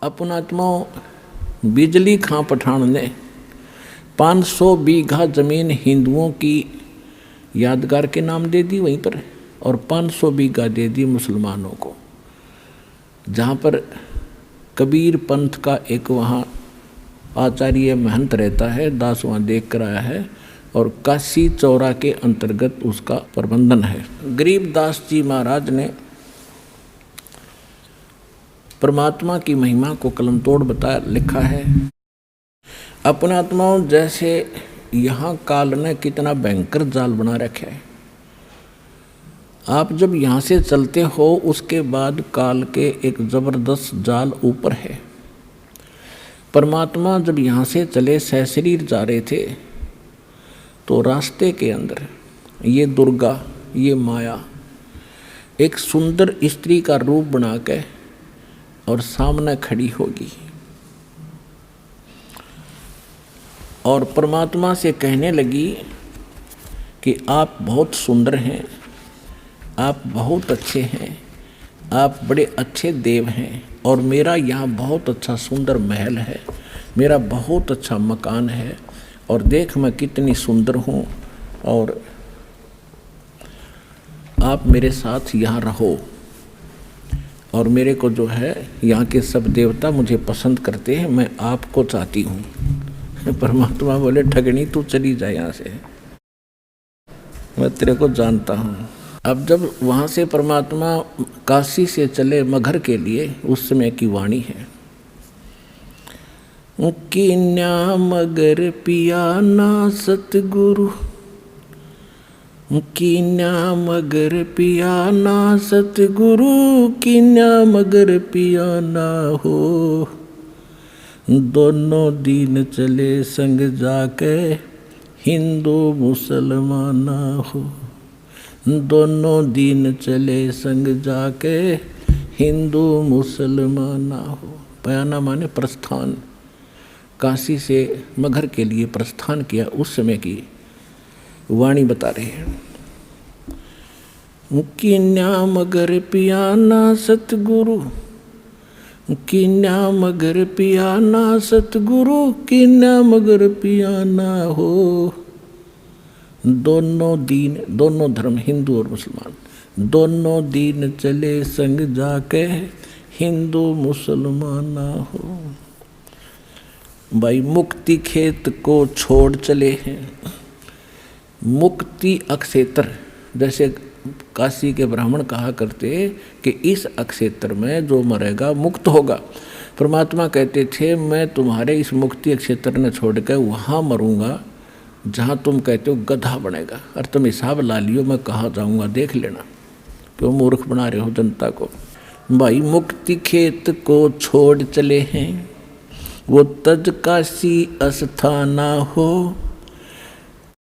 अपनात्मा बिजली खां पठान ने 500 बीघा जमीन हिंदुओं की यादगार के नाम दे दी वहीं पर, और 500 बीघा दे दी मुसलमानों को। जहाँ पर कबीर पंथ का एक वहाँ आचार्य महंत रहता है, दास वहाँ देख कर आया है, और काशी चौरा के अंतर्गत उसका प्रबंधन है। गरीबदास जी महाराज ने परमात्मा की महिमा को कलम तोड़ बताया, लिखा है, अपने आत्माओं जैसे यहाँ काल ने कितना भयंकर जाल बना रखा है। आप जब यहाँ से चलते हो उसके बाद काल के एक जबरदस्त जाल ऊपर है। परमात्मा जब यहाँ से चले सशरीर जा रहे थे तो रास्ते के अंदर ये दुर्गा, ये माया एक सुंदर स्त्री का रूप बना के और सामने खड़ी होगी और परमात्मा से कहने लगी कि आप बहुत सुंदर हैं, आप बहुत अच्छे हैं, आप बड़े अच्छे देव हैं, और मेरा यहाँ बहुत अच्छा सुंदर महल है, मेरा बहुत अच्छा मकान है, और देख मैं कितनी सुंदर हूँ, और आप मेरे साथ यहाँ रहो। और मेरे को जो है यहाँ के सब देवता मुझे पसंद करते हैं, मैं आपको चाहती हूँ। परमात्मा बोले, ठगनी तू चली जाए यहाँ से, मैं तेरे को जानता हूँ। अब जब वहाँ से परमात्मा काशी से चले मगहर के लिए, उस समय की वाणी है, कीन्या मगर पिया ना सतगुरु, कीन्या मगर पिया ना सतगुरु, कीन्या मगर पिया ना हो। दोनों दीन चले संग जाके हिंदू मुसलमान हो, दोनों दीन चले संग जाके हिंदू मुसलमान हो। पयाना माने प्रस्थान, काशी से मगहर के लिए प्रस्थान किया, उस समय की वाणी बता रहे हैं। कीन्या मगर पिया ना सतगुरु, कीन्या मगर पिया ना सतगुरु, कीन्या मगर पिया ना हो। दोनों दीन, दोनों धर्म हिंदू और मुसलमान, दोनों दीन चले संग जाके हिंदू मुसलमान ना हो। भाई मुक्ति खेत को छोड़ चले हैं, मुक्ति अक्षेत्र, जैसे काशी के ब्राह्मण कहा करते कि इस अक्षेत्र में जो मरेगा मुक्त होगा। परमात्मा कहते थे, मैं तुम्हारे इस मुक्ति क्षेत्र ने छोड़कर वहाँ मरूंगा जहाँ तुम कहते हो गधा बनेगा, और तुम हिसाब ला लियो मैं कहाँ जाऊँगा, देख लेना, क्यों मूर्ख बना रहे हो जनता को। भाई मुक्ति खेत को छोड़ चले हैं, वो तज काशी अस्थाना हो।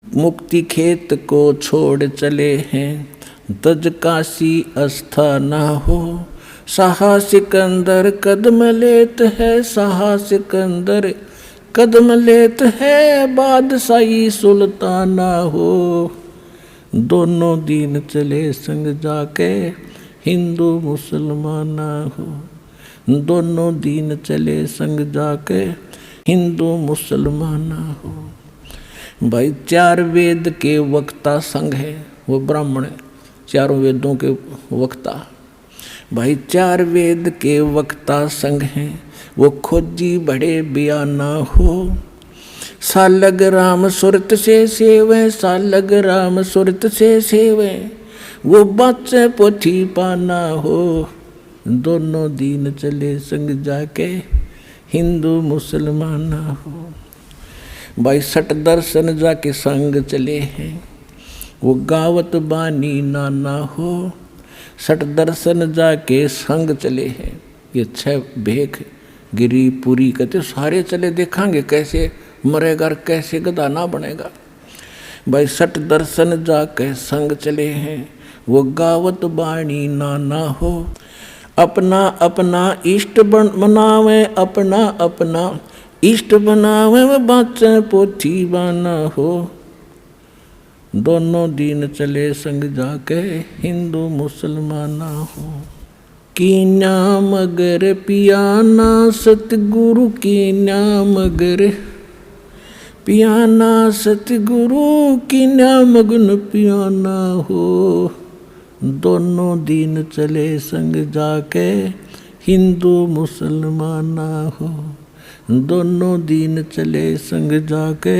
मुक्ति खेत को छोड़ चले हैं, तज काशी अस्थाना हो। साहा सिकंदर कदम लेत है, साहा सिकंदर कदम लेत है, बादशाही सुल्ताना हो। दोनों दीन चले संग जाके हिंदू मुसलमाना हो, दोनों दीन चले संग जाके हिंदू मुसलमाना हो। भाई 4 वेद के वक्ता संघ है, वो ब्राह्मण है, चारों वेदों के वक्ता। भाई 4 वेद के वक्ता संघ हैं, वो खोजी बड़े बयाना हो। सालग राम सुरत से सेवे, सालग राम सुरत से सेवे, वो बाचे पोथी पाना हो। दोनों दीन चले संग जाके हिंदू मुसलमाना हो। भाई सट दर्शन जाके संग चले हैं, वो गावत बानी नाना हो। सट दर्शन जाके संग चले हैं, ये 6 भेख गिरी पूरी कहते सारे चले, देखांगे कैसे मरेगा और कैसे गधा ना बनेगा। भाई सट दर्शन जाके संग चले हैं, वो गावत बानी नाना हो। अपना अपना इष्ट बनावे, अपना अपना इष्ट बनावे, व बाचे पोथी बाना हो। दोनों दीन चले संग जाके हिंदू मुसलमाना हो। कीन्या मगर पियाना सतगुरु कीन्या मगर पियाना सतगुरु कीन्या मगन पियाना हो। दोनों दिन चले संग जाके हिंदू मुसलमाना हो। दोनों दिन चले संग जाके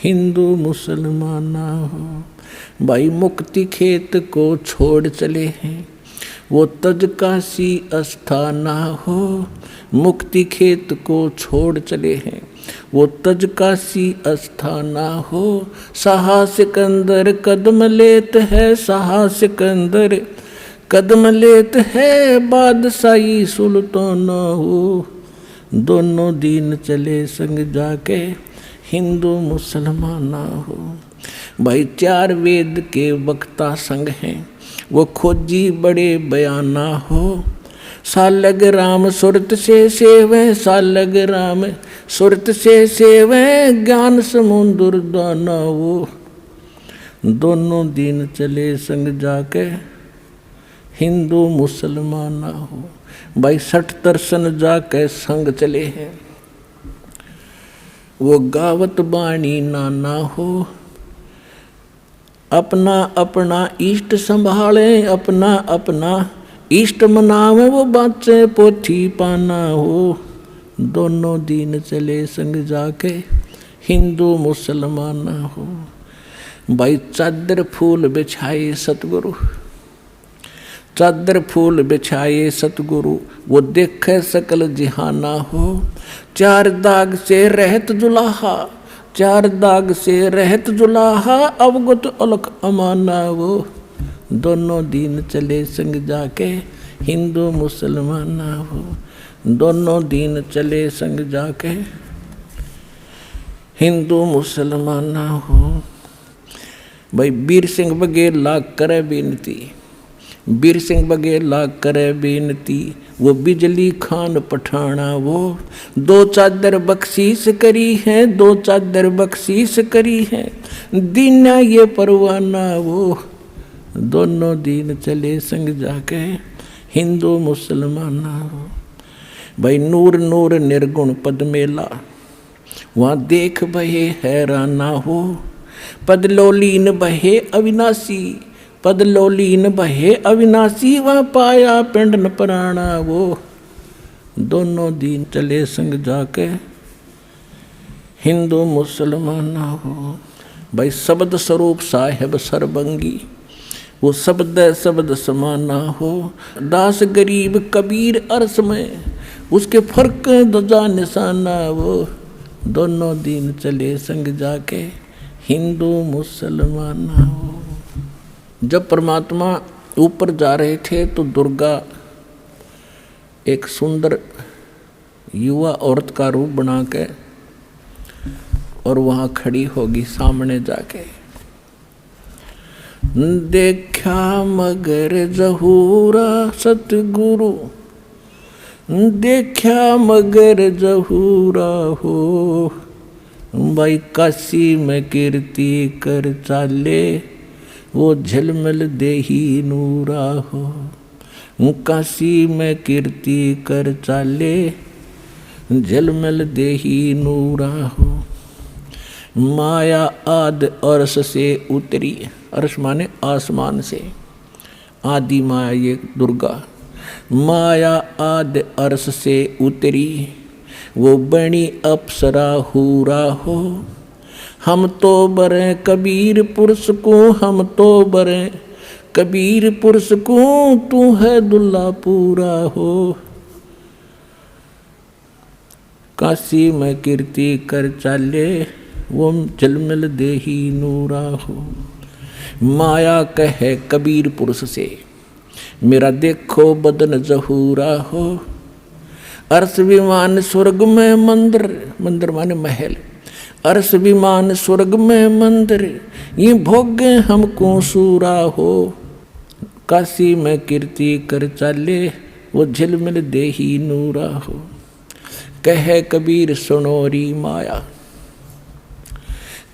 हिंदू मुसलमाना हो। भाई मुक्ति खेत को छोड़ चले हैं वो तज काशी अस्थाना हो। मुक्ति खेत को छोड़ चले हैं वो तज काशी अस्थाना हो। साहा सिकंदर कदम लेत है साहा सिकंदर कदम लेत है बादशाही सुल्ताना हो। दोनों दिन चले संग जाके हिंदू मुसलमाना हो। भाई चार वेद के वक्ता संग हैं वो खोजी बड़े बयाना हो। सालग राम सुरत से सेवे सालग राम सुरत से सेवे ज्ञान समुद्र दाना हो। दोनों दिन चले संग जाके हिंदू मुसलमाना हो। भाई 60 दर्शन जाके संग चले हैं वो गावत बाणी नाना हो। अपना अपना इष्ट संभाले अपना अपना इष्ट मनावे वो बाचे पोथी पाना हो। दोनों दिन चले संग जाके हिंदू मुसलमाना हो। भाई चादर फूल बिछाए सतगुरु चादर फूल बिछाए सतगुरु वो देखे सकल जिहाना हो। चार दाग से रहत जुलाहा चार दाग से रहत जुलाहा अवगत अलख अमाना वो। दोनों दिन चले संग जाके हिंदू मुसलमाना हो। दोनों दिन चले संग जाके हिंदू मुसलमाना हो। भाई वीर सिंह बघेल लाग करे बेनती वीर सिंह बघेल लाग करे बेनती वो बिजली खान पठाना वो। दो चादर बख्शीश करी है दो चादर बख्शीश करी है दीना ये परवाना वो। दोनों दिन चले संग जाके हिंदू मुसलमाना हो। भाई नूर नूर निर्गुण पद मेला वहाँ देख बहे हैराना हो। पदलोलीन बहे अविनाशी पदलोलीन बहे अविनाशी वहाँ पाया पिंड न प्राणा वो। दोनों दिन चले संग जाके हिंदू मुसलमाना हो। भाई शब्द स्वरूप साहेब सरबंगी वो शब्द समाना हो। दास गरीब कबीर अरस में उसके फर्क दजा निशाना वो। दोनों दिन चले संग जाके हिंदू मुसलमाना हो। जब परमात्मा ऊपर जा रहे थे तो दुर्गा एक सुंदर युवा औरत का रूप बना के और वहाँ खड़ी होगी सामने जाके। देखा मगर जहूरा सतगुरु देखा मगर जहूरा हो। भाई काशी में कीर्ति कर चाले वो झलमल देही नूरा हो। काशी में कीर्ति कर चाले झलमल देही नूरा हो। माया आद अरस से उतरी अरस माने आसमान से आदि माया ये दुर्गा। माया आद अरस से उतरी वो बनी अप्सरा हूरा हो। हम तो बरे कबीर पुरुष को हम तो बरे कबीर पुरुष को तू है दुल्ला पूरा हो। काशी में कीर्ति कर चाले वो झलमल देही नूरा हो। माया कहे कबीर पुरुष से मेरा देखो बदन जहूरा हो। अर्श विमान स्वर्ग में मंदिर मंदिर माने महल अर्श विमान स्वर्ग में मंदिर ये भोगे हमको सूरा हो। काशी में कीर्ति कर चाले वो झिलमिल देही नूरा हो। कहे कबीर सुनोरी माया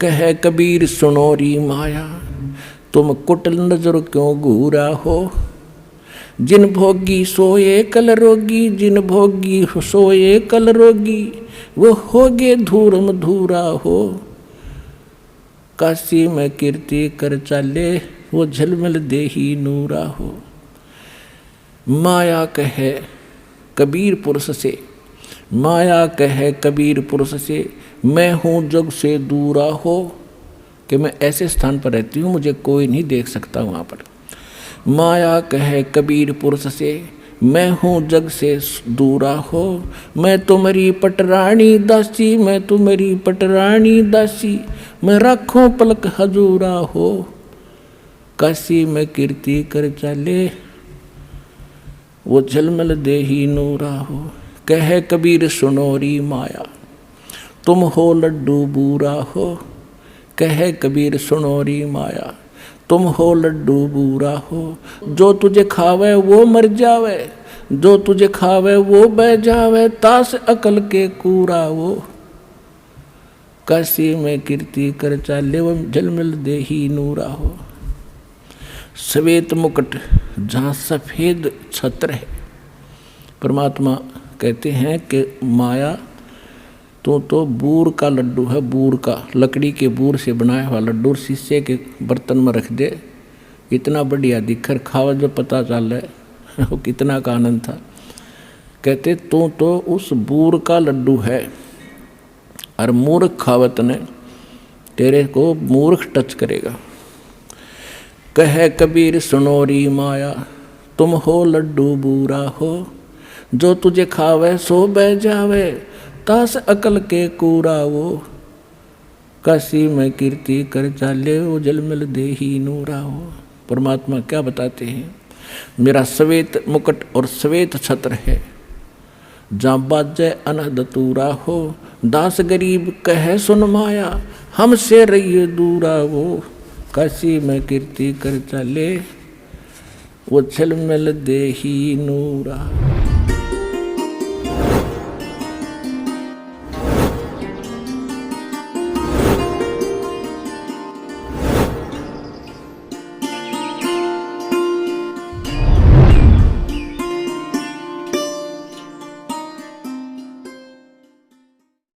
कहे कबीर सुनोरी माया तुम कुटिल नजर क्यों घूरा हो। जिन भोगी सोए कल रोगी, जिन भोगी सोए कल रोगी, वो होगे धूरम धूरा हो। काशी में कीर्ति कर चाले, वो झलमल देही नूरा हो। माया कहे कबीर पुरुष से, माया कहे कबीर पुरुष से, मैं हूँ जग से दूरा हो, कि मैं ऐसे स्थान पर रहती हूँ मुझे कोई नहीं देख सकता वहाँ पर। माया कहे कबीर पुरुष से, मैं हूँ जग से दूरा हो। मैं तुम्हारी पटरानी दासी, मैं तुम्हारी पटरानी दासी, मैं राखों पलक हजूरा हो। काशी में कीर्ति कर चाले, वो झलमल देही नूरा हो। कहे कबीर सुनोरी माया, तुम हो लड्डू बूरा हो। कहे कबीर सुनोरी माया, तुम हो लड्डू बूरा हो। जो तुझे खावे वो मर जावे, जो तुझे खावे वो बह जावे, तास अकल के कूरा वो। काशी में कीर्ति कर चाले, वो झलमल देही नूरा हो। श्वेत मुकुट जहाँ सफेद छत्र है, परमात्मा कहते हैं कि माया तो बूर का लड्डू है, बूर का, लकड़ी के बूर से बनाया हुआ लड्डू, शीशे के बर्तन में रख दे, इतना बढ़िया दिखकर खावा जो पता चल रहा है वो कितना का आनंद था। कहते तो उस बूर का लड्डू है, और मूर्ख खावत ने तेरे को मूर्ख टच करेगा। कहे कबीर सुनोरी माया, तुम हो लड्डू बूरा हो। जो तुझे खावे सो बह जावे, तास अकल के कूरा वो। काशी में कीर्ति कर चाले, वो झलमल देही नूरा हो। परमात्मा क्या बताते हैं, मेरा श्वेत मुकुट और श्वेत छत्र है, जहाँ बाजे अनहद तूरा हो। दास गरीब कहे सुन माया, हमसे रहिए दूरा वो। काशी में कीर्ति कर चाले, वो झलमल देही नूरा।